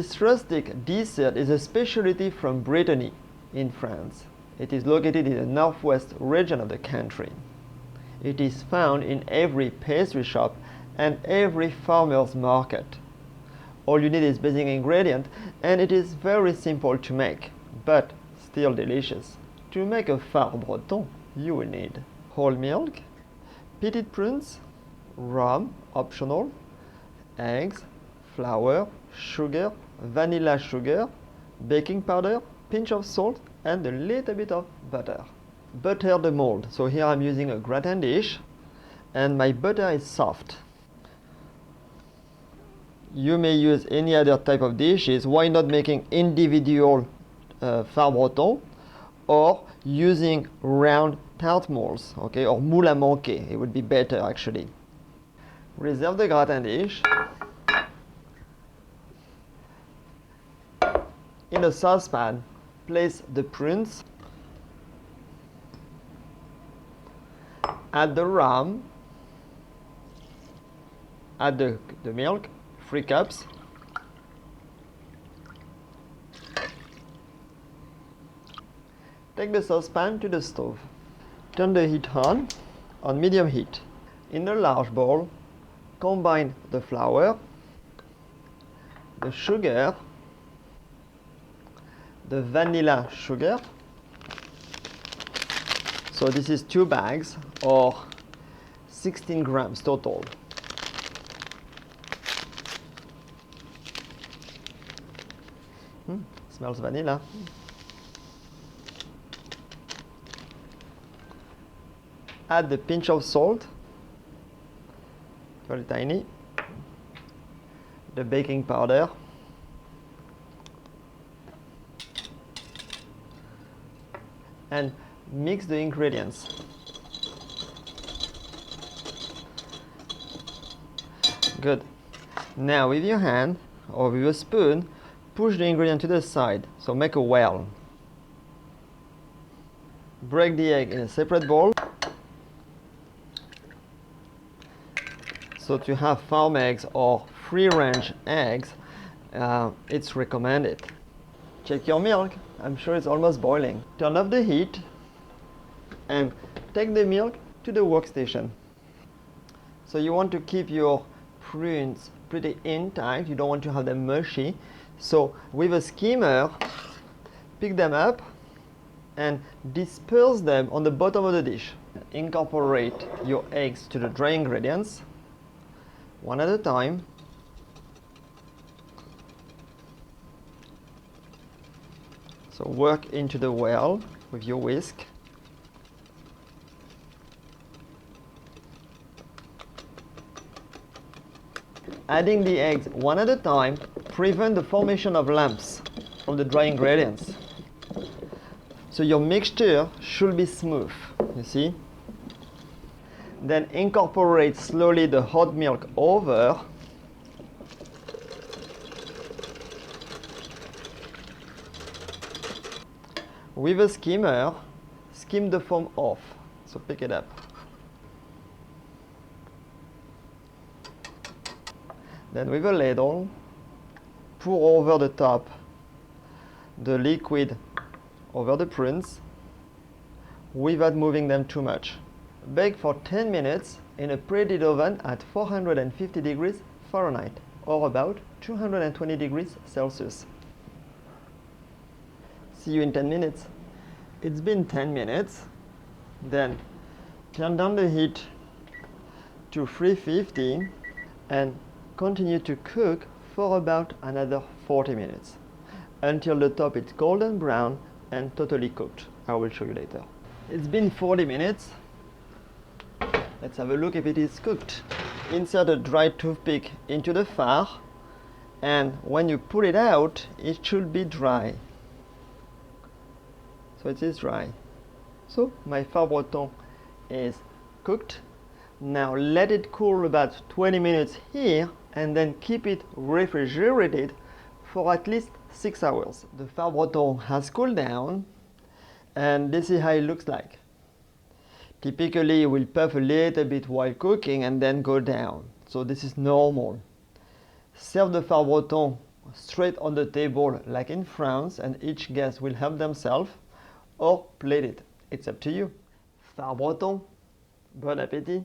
This rustic dessert is a specialty from Brittany in France. It is located in the northwest region of the country. It is found in every pastry shop and every farmer's market. All you need is basic ingredient, and it is very simple to make, but still delicious. To make a Far Breton, you will need whole milk, petite prunes, rum, optional, eggs, flour, sugar, vanilla sugar, baking powder, pinch of salt, and a little bit of butter. Butter the mold. So here I'm using a gratin dish, and my butter is soft. You may use any other type of dishes. Why not making individual Far Breton, or using round tart molds, okay, or moule à manquer. It would be better actually. Reserve the gratin dish. In a saucepan, place the prunes, add the rum, add the milk, 3 cups, take the saucepan to the stove. Turn the heat on medium heat. In a large bowl, combine the flour, the sugar, the vanilla sugar. So this is 2 bags or 16 grams total. Smells vanilla. Add the pinch of salt, very tiny, the baking powder, and mix the ingredients. Good. Now with your hand or with a spoon, push the ingredient to the side, so make a well. Break the egg in a separate bowl. So to have farm eggs or free-range eggs, it's recommended. Check your milk. I'm sure it's almost boiling. Turn off the heat and take the milk to the workstation. So you want to keep your prunes pretty intact. You don't want to have them mushy. So with a skimmer, pick them up and disperse them on the bottom of the dish. Incorporate your eggs to the dry ingredients, one at a time. So work into the well with your whisk. Adding the eggs one at a time prevent the formation of lumps from the dry ingredients. So your mixture should be smooth, you see? Then incorporate slowly the hot milk over. With a skimmer, skim the foam off, so pick it up. Then with a ladle, pour over the top the liquid over the prunes without moving them too much. Bake for 10 minutes in a preheated oven at 450 degrees Fahrenheit or about 220 degrees Celsius. See you in 10 minutes. It's been 10 minutes. Then turn down the heat to 350 and continue to cook for about another 40 minutes until the top is golden brown and totally cooked. I will show you later. It's been 40 minutes. Let's have a look if it is cooked. Insert a dry toothpick into the far, and when you pull it out, it should be dry. So it is dry. So my Far Breton is cooked. Now let it cool about 20 minutes here, and then keep it refrigerated for at least 6 hours. The Far Breton has cooled down, and this is how it looks like. Typically, it will puff a little bit while cooking and then go down. So this is normal. Serve the Far Breton straight on the table like in France and each guest will help themselves, or plate it. It's up to you. Far Breton. Bon appétit!